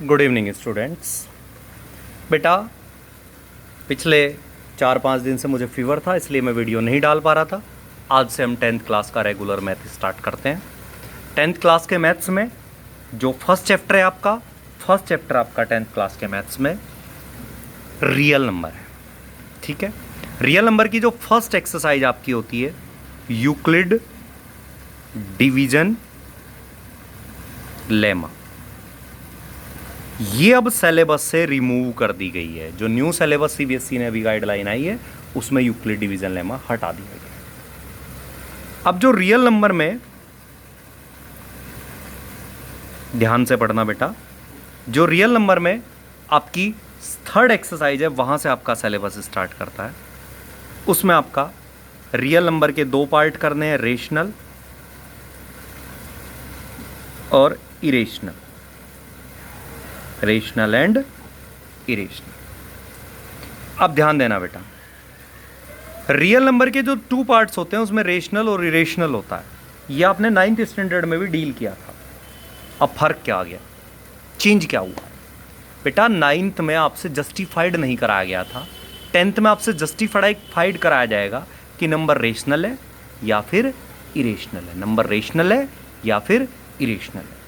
Good evening students. बेटा पिछले 4-5 दिन से मुझे फीवर था, इसलिए मैं वीडियो नहीं डाल पा रहा था। आज से हम 10th क्लास का रेगुलर मैथ स्टार्ट करते हैं। 10th क्लास के मैथ्स में जो फर्स्ट चैप्टर है आपका 10th क्लास के मैथ्स में रियल नंबर है। ठीक है, रियल नंबर की जो फर्स्ट एक्सरसाइज आपकी होती है यूक्लिड डिवीजन लेमा, ये अब सिलेबस से रिमूव कर दी गई है। जो न्यू सिलेबस सीबीएसई ने अभी गाइडलाइन आई है उसमें यूक्लिड डिवीजन लेमा हटा दिया गया। अब जो रियल नंबर में, ध्यान से पढ़ना बेटा, जो रियल नंबर में आपकी थर्ड एक्सरसाइज है वहां से आपका सिलेबस स्टार्ट करता है। उसमें आपका रियल नंबर के दो पार्ट करने हैं, रेशनल और इरेशनल, रेशनल एंड इरेशनल। अब ध्यान देना बेटा, रियल नंबर के जो टू पार्ट्स होते हैं उसमें रेशनल और इरेशनल होता है। ये आपने 9th स्टैंडर्ड में भी डील किया था। अब फर्क क्या आ गया, चेंज क्या हुआ बेटा? 9th में आपसे जस्टिफाइड नहीं कराया गया था, 10th में आपसे जस्टिफाइड कराया जाएगा कि नंबर रेशनल है या फिर इरेशनल है, नंबर रेशनल है या फिर इरेशनल है।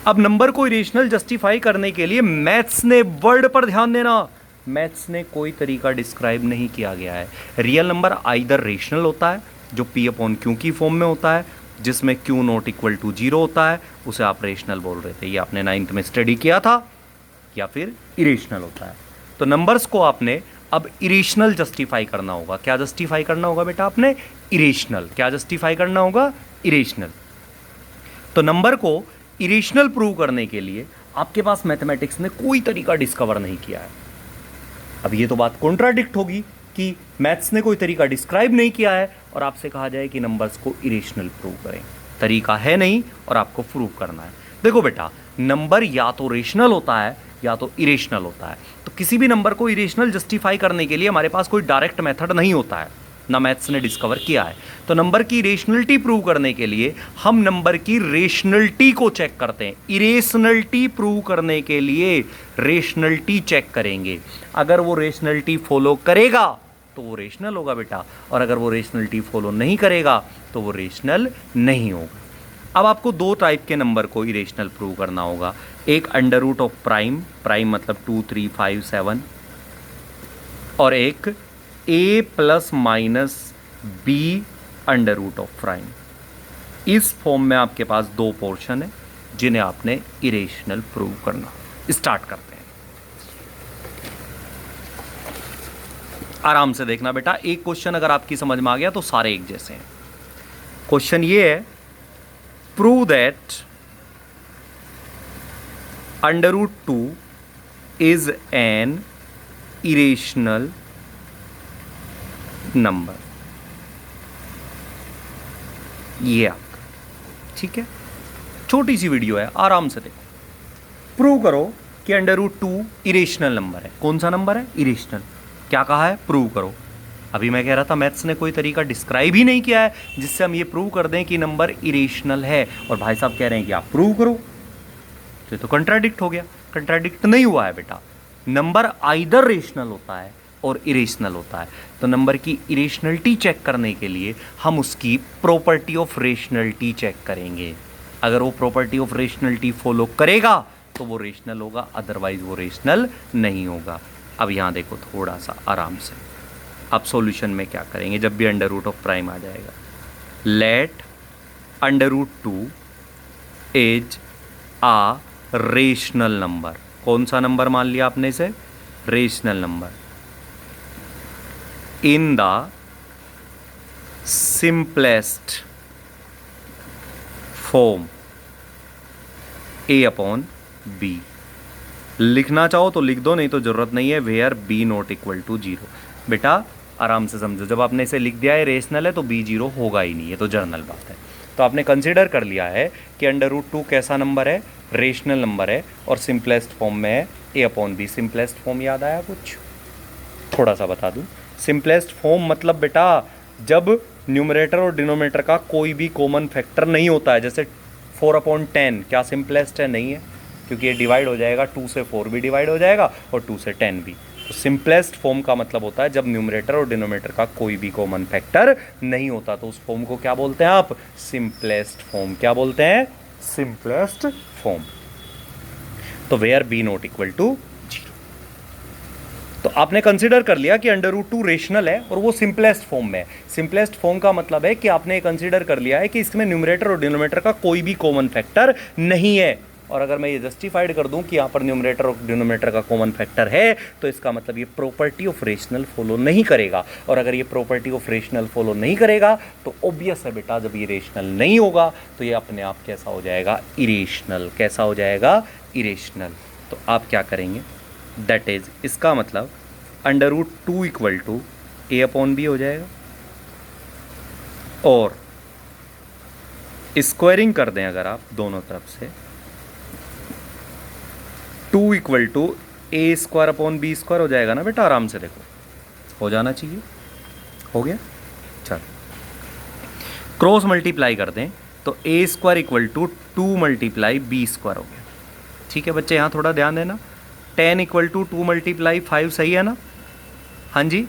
अब नंबर को इरेशनल जस्टिफाई करने के लिए मैथ्स ने, वर्ड पर ध्यान देना, मैथ्स ने कोई तरीका डिस्क्राइब नहीं किया गया है। रियल नंबर आइदर रेशनल होता है जो P अपॉन क्यू की फॉर्म में होता है, जिसमें Q नॉट इक्वल टू 0 होता है, उसे आप रेशनल बोल रहे थे, ये आपने 9th में स्टडी किया था, या फिर इरेशनल होता है। तो नंबर्स को आपने अब इरेशनल जस्टिफाई करना होगा। क्या जस्टिफाई करना होगा बेटा आपने? इरेशनल। क्या जस्टिफाई करना होगा? इरेशनल। तो नंबर को इरेशनल प्रूव करने के लिए आपके पास मैथमेटिक्स ने कोई तरीका डिस्कवर नहीं किया है। अब ये तो बात कॉन्ट्राडिक्ट होगी कि मैथ्स ने कोई तरीका डिस्क्राइब नहीं किया है और आपसे कहा जाए कि नंबर्स को इरेशनल प्रूव करें। तरीका है नहीं और आपको प्रूव करना है। देखो बेटा, नंबर या तो रेशनल होता है या तो इरेशनल होता है। तो किसी भी नंबर को इरेशनल जस्टिफाई करने के लिए हमारे पास कोई डायरेक्ट मेथड नहीं होता है, ना मैथ्स ने डिस्कवर किया है। तो नंबर की रेशनलिटी प्रूव करने के लिए हम नंबर की रेशनलिटी को चेक करते हैं। इरेशनलिटी प्रूव करने के लिए रेशनलिटी चेक करेंगे। अगर वो रेशनलिटी फॉलो करेगा तो वो रेशनल होगा बेटा, और अगर वो रेशनलिटी फॉलो नहीं करेगा तो वो रेशनल नहीं होगा। अब आपको दो टाइप के नंबर को इरेशनल प्रूव करना होगा। एक under root of prime, prime मतलब 2, 3, 5, 7, और एक a plus minus B under root of prime. इस फॉर्म में आपके पास दो पोर्शन है जिन्हें आपने इरेशनल प्रूव करना। स्टार्ट करते हैं, आराम से देखना बेटा। एक क्वेश्चन अगर आपकी समझ में आ गया तो सारे एक जैसे हैं। क्वेश्चन ये है, prove that under root 2 is an irrational number. ये आपका, ठीक है, छोटी सी वीडियो है, आराम से देखो। प्रूव करो कि अंडर रूट 2 इरेशनल नंबर है। कौन सा नंबर है? इरेशनल। क्या कहा है? प्रूव करो। अभी मैं कह रहा था मैथ्स ने कोई तरीका डिस्क्राइब ही नहीं किया है जिससे हम ये प्रूव कर दें कि नंबर इरेशनल है, और भाई साहब कह रहे हैं कि आप प्रूव करो। तो ये तो कंट्राडिक्ट हो गया। कंट्राडिक्ट नहीं हुआ है बेटा, नंबर आइदर रेशनल होता है और इरेशनल होता है। तो नंबर की इरेशनलिटी चेक करने के लिए हम उसकी प्रॉपर्टी ऑफ रेशनलिटी चेक करेंगे। अगर वो प्रॉपर्टी ऑफ रेशनलिटी फॉलो करेगा तो वो रेशनल होगा, अदरवाइज वो रेशनल नहीं होगा। अब यहाँ देखो थोड़ा सा आराम से, अब सॉल्यूशन में क्या करेंगे जब भी अंडर रूट ऑफ प्राइम आ जाएगा। Let under root 2 is a rational number. कौन सा नंबर मान लिया आपने इसे? Rational number. In the simplest form a upon B. लिखना चाहो तो लिख दो, नहीं तो जरूरत नहीं है। Where b not equal to 0। बेटा आराम से समझो, जब आपने इसे लिख दिया है रेशनल है तो b 0 होगा ही नहीं, ये तो जर्नल बात है। तो आपने कंसिडर कर लिया है कि अंडर रूट 2 कैसा नंबर है? रेशनल नंबर है, और सिंपलेस्ट फॉर्म में है a upon B. Simplest form याद आया कुछ? थोड़ा सा बता दूं। सिंपलेस्ट फॉर्म मतलब बेटा जब न्यूमरेटर और डिनोमिनेटर का कोई भी कॉमन फैक्टर नहीं होता है, जैसे 4/10 क्या सिंपलेस्ट है? नहीं है। क्योंकि ये डिवाइड हो जाएगा 2 से 4 भी डिवाइड हो जाएगा और 2 से 10 भी। तो सिंपलेस्ट फॉर्म का मतलब होता है जब न्यूमरेटर और डिनोमिनेटर का कोई भी कॉमन फैक्टर नहीं होता, तो उस फॉर्म को क्या बोलते हैं आप? Simplest form. क्या बोलते हैं? Simplest form. तो where b not equal to 0। तो आपने कंसिडर कर लिया कि √2 रेशनल है और वो सिंपलेस्ट फॉर्म में है। सिंपलेस्ट फॉर्म का मतलब है कि आपने कंसिडर कर लिया है कि इसमें न्यूमरेटर और डिनोमिनेटर का कोई भी कॉमन फैक्टर नहीं है। और अगर मैं ये जस्टिफाइड कर दूं कि यहाँ पर न्यूमरेटर और डिनोमिनेटर का कॉमन फैक्टर है, तो इसका मतलब ये प्रॉपर्टी ऑफ रेशनल फॉलो नहीं करेगा। और अगर ये प्रॉपर्टी ऑफ रेशनल फॉलो नहीं करेगा तो ऑब्वियस है बेटा, जब ये रेशनल नहीं होगा तो ये अपने आप कैसा हो जाएगा? इरेशनल। कैसा हो जाएगा? इरेशनल। तो आप क्या करेंगे? दैट इज, इसका मतलब √2 इक्वल टू a/b हो जाएगा और स्क्वायरिंग कर दें अगर आप दोनों तरफ से, 2 इक्वल टू a²/b² हो जाएगा ना बेटा? आराम से देखो, हो जाना चाहिए। हो गया? चल क्रॉस मल्टीप्लाई कर दें तो a² इक्वल टू 2 × b² हो गया। ठीक है बच्चे, यहाँ थोड़ा ध्यान देना। 10 इक्वल टू 2 × 5 सही है ना? हाँ जी।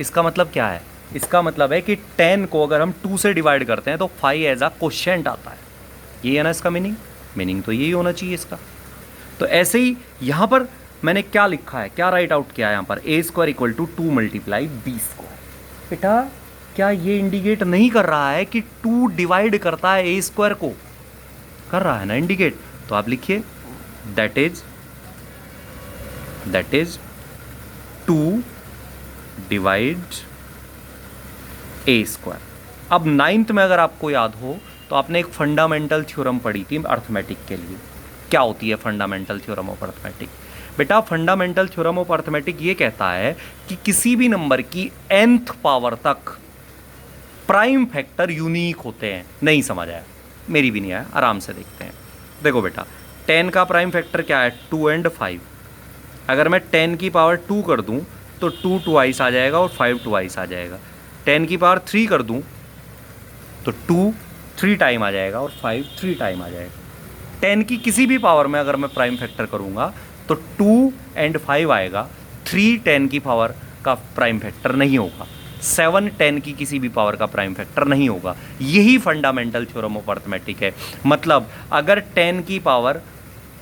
इसका मतलब क्या है? इसका मतलब है कि 10 को अगर हम 2 से डिवाइड करते हैं तो 5 एज अ क्वोशिएंट आता है। ये है ना इसका मीनिंग? मीनिंग तो यही होना चाहिए इसका। तो ऐसे ही यहाँ पर मैंने क्या लिखा है, क्या राइट आउट किया है यहाँ पर? a² equal to 2 × b²। बेटा क्या ये इंडिकेट नहीं कर रहा है कि 2 डिवाइड करता है a² को? कर रहा है ना इंडिकेट। तो आप लिखिए दैट इज 2 डिवाइड्स a²। अब 9th में अगर आपको याद हो तो आपने एक फंडामेंटल थ्योरम पढ़ी थी अर्थमेटिक के लिए। क्या होती है फंडामेंटल थ्योरम ऑफ अर्थमेटिक? बेटा फंडामेंटल थ्योरम ऑफ अर्थमेटिक ये कहता है कि किसी भी नंबर की nth पावर तक प्राइम फैक्टर यूनिक होते हैं। नहीं समझ आया? मेरी भी नहीं आया, आराम से देखते हैं। देखो बेटा 10 का प्राइम फैक्टर क्या है? 2 और 5। अगर मैं 10 की पावर 2 कर दूं तो 2 ट्वाइस आ जाएगा और 5 ट्वाइस आ जाएगा। 10 की पावर 3 कर दूं तो 2 3 टाइम आ जाएगा और 5 3 टाइम आ जाएगा। 10 की किसी भी पावर में अगर मैं प्राइम फैक्टर करूंगा तो 2 और 5 आएगा। 3 10 की पावर का प्राइम फैक्टर नहीं होगा। 7 10 की किसी भी पावर का प्राइम फैक्टर नहीं होगा। यही फंडामेंटल थ्योरम ऑफ अर्थमेटिक है। मतलब अगर 10 की पावर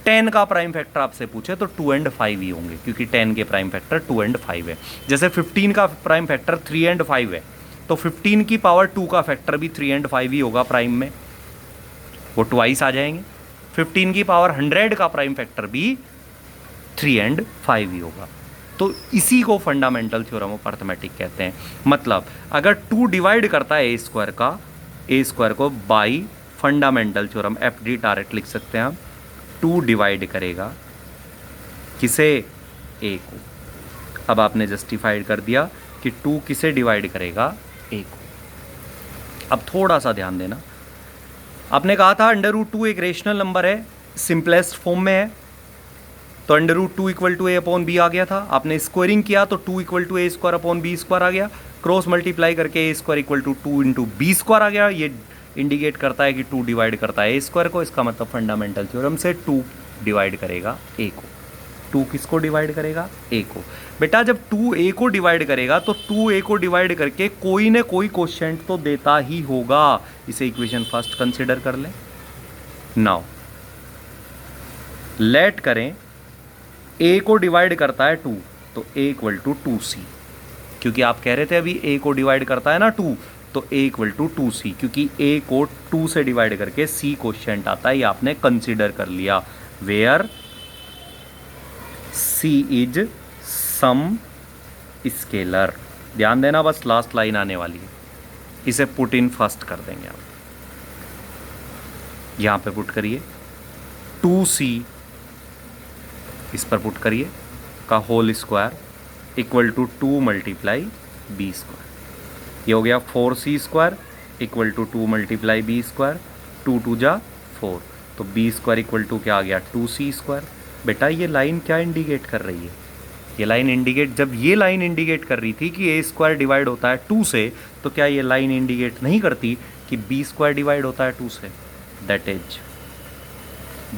10 का प्राइम फैक्टर आपसे पूछे तो 2 और 5 ही होंगे, क्योंकि 10 के प्राइम फैक्टर 2 और 5 है। जैसे 15 का प्राइम फैक्टर 3 और 5 है तो 15 की पावर 2 का फैक्टर भी 3 और 5 ही होगा प्राइम में, वो ट्वाइस आ जाएंगे। 15 की पावर 100 का प्राइम फैक्टर भी 3 और 5 ही होगा। तो इसी को फंडामेंटल थ्योरम ऑफ अर्थमेटिक कहते हैं। मतलब अगर 2 डिवाइड करता है a² को by fundamental theorem, FD direct लिख सकते हैं हम, 2 डिवाइड करेगा किसे? a को। अब आपने जस्टिफाइड कर दिया कि 2 किसे डिवाइड करेगा? a को। अब थोड़ा सा ध्यान देना, आपने कहा था √2 एक रेशनल नंबर है, सिंपलेस्ट फॉर्म में है, तो √2 इक्वल टू a/b आ गया था। आपने स्क्वायरिंग किया तो 2 इक्वल टू a²/b² आ गया। क्रॉस मल्टीप्लाई करके a² इक्वल टू 2 × b² आ गया। ये इंडिकेट करता है कि 2 डिवाइड करता है a² को। इसका मतलब फंडामेंटल थ्योरम से 2 डिवाइड करेगा a को। 2 किसको डिवाइड करेगा? a को। बेटा जब 2 a को डिवाइड करेगा तो 2 a को डिवाइड करके कोई ना कोई क्वोशिएंट तो देता ही होगा। इसे इक्वेशन फर्स्ट कंसिडर कर लें। नाउ लेट करें a को डिवाइड करता है 2 तो a इक्वल टू 2c, क्योंकि आप कह रहे थे अभी a को डिवाइड करता है ना 2, तो a इक्वल टू 2c, क्योंकि a को 2 से डिवाइड करके c क्वोशिएंट आता है। ये आपने कंसिडर कर लिया। Where c is some scalar. ध्यान देना, बस लास्ट लाइन आने वाली है, इसे पुट इन फर्स्ट कर देंगे आप। यहां पे पुट करिए 2c, इस पर पुट करिए का whole square equal to 2 × b²। ये हो गया 4c² इक्वल टू 2 × b²। 2 2 जा 4, तो b² इक्वल टू क्या आ गया? 2c²। बेटा ये लाइन क्या इंडिकेट कर रही है? ये लाइन इंडिकेट, जब ये लाइन इंडिकेट कर रही थी कि a² डिवाइड होता है 2 से, तो क्या ये लाइन इंडिकेट नहीं करती कि b² डिवाइड होता है 2 से? That is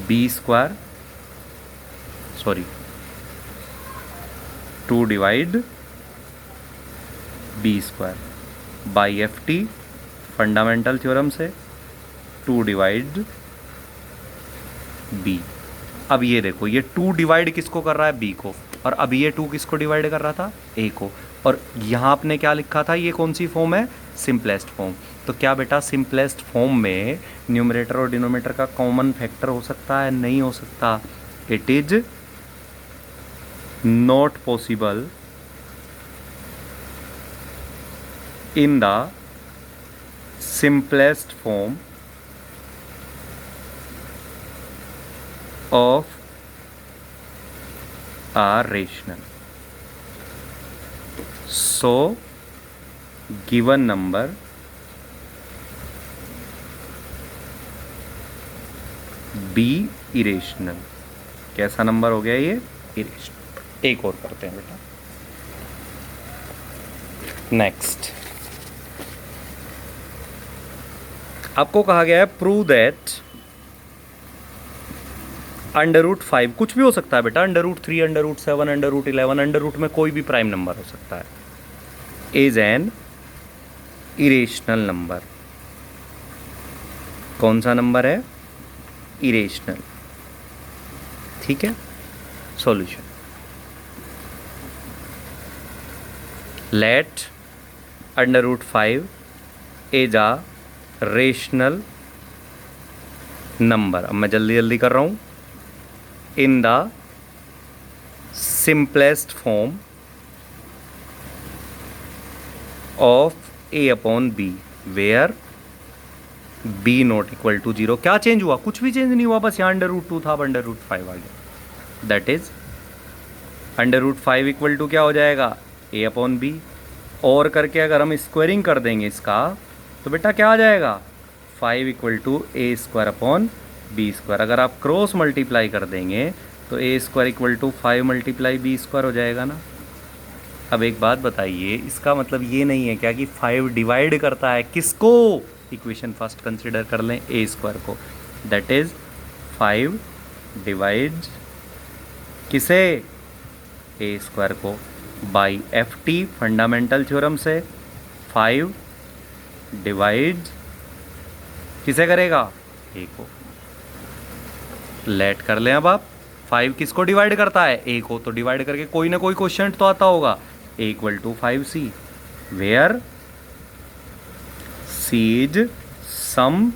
b² sorry 2 divide B square by F T fundamental theorem से 2 डिवाइड बी। अब ये देखो, ये 2 डिवाइड किसको कर रहा है, बी को, और अभी ये 2 किसको डिवाइड कर रहा था, ए को। और यहाँ आपने क्या लिखा था, ये कौन सी फॉर्म है, सिंपलेस्ट फॉर्म। तो क्या बेटा सिंपलेस्ट फॉर्म में न्यूमरेटर और डिनोमिनेटर का कॉमन फैक्टर हो सकता है, नहीं हो सकता। It is not possible in the simplest form of a rational. So given number be irrational. कैसा नंबर हो गया ये, irrational। एक और करते हैं बेटा, नेक्स्ट। आपको कहा गया है प्रूव दैट √5 कुछ भी हो सकता है बेटा, √3, √7, √11, अंडर में कोई भी प्राइम नंबर हो सकता है, इज एन इरेशनल नंबर। कौन सा नंबर है, इरेशनल। ठीक है, solution, let √5 is a rational number. अब मैं जल्दी जल्दी कर रहा हूं, in the simplest form of a upon b where b not equal to 0। क्या चेंज हुआ, कुछ भी चेंज नहीं हुआ, बस यहाँ √2 था, अब √5 आ गया। दैट इज √5 इक्वल टू क्या हो जाएगा, a अपॉन b। और करके अगर हम स्क्वायरिंग कर देंगे इसका, तो बेटा क्या आ जाएगा, 5 equal to a square upon b square. अगर आप क्रॉस मल्टीप्लाई कर देंगे तो a square equal to 5 multiply b square हो जाएगा ना। अब एक बात बताइए, इसका मतलब ये नहीं है क्या कि 5 डिवाइड करता है किसको, इक्वेशन फर्स्ट कंसिडर कर लें, ए स्क्वायर को। दैट इज 5 डिवाइड किसे, ए स्क्वायर को, by F T fundamental theorem से 5 डिवाइड किसे करेगा, ए को। लेट कर लें अब आप, 5 किसको डिवाइड करता है, ए को, तो डिवाइड करके कोई ना कोई क्वेश्चन तो आता होगा, a equal to 5c, where c is some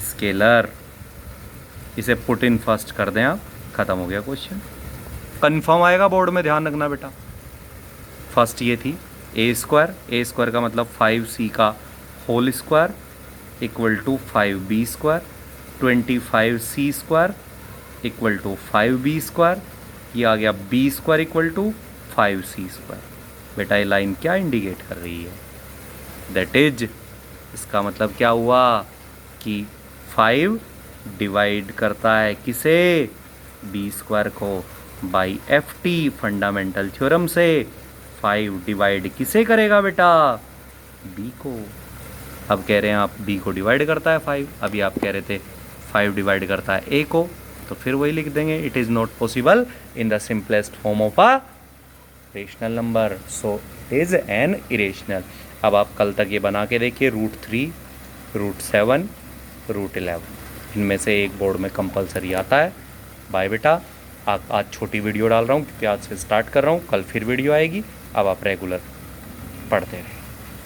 scalar. इसे पुट इन फर्स्ट कर दें आप, खत्म हो गया क्वेश्चन। कंफर्म आएगा बोर्ड में, ध्यान रखना बेटा। फर्स्ट ये थी ए स्क्वायर का मतलब 5c का whole square equal to 5b square, 25c square equal to 5b square, ये आ गया b square equal to 5c square. बेटा ये लाइन क्या इंडिकेट कर रही है, दैट इज, इसका मतलब क्या हुआ कि 5 डिवाइड करता है किसे, b स्क्वायर को, by F T fundamental theorem से 5 डिवाइड किसे करेगा बेटा, b को। अब कह रहे हैं आप b को डिवाइड करता है 5, अभी आप कह रहे थे 5 डिवाइड करता है a को, तो फिर वही लिख देंगे, it is not possible in the simplest form of a rational number, so it is an irrational. अब आप कल तक ये बना के देखिए, √3, √7, √11, इनमें से एक बोर्ड में कंपलसरी आता है। बाय बेटा, आज छोटी वीडियो डाल रहा हूँ क्योंकि आज से स्टार्ट कर रहा हूँ, कल फिर वीडियो आएगी। अब आप रेगुलर पढ़ते रहें।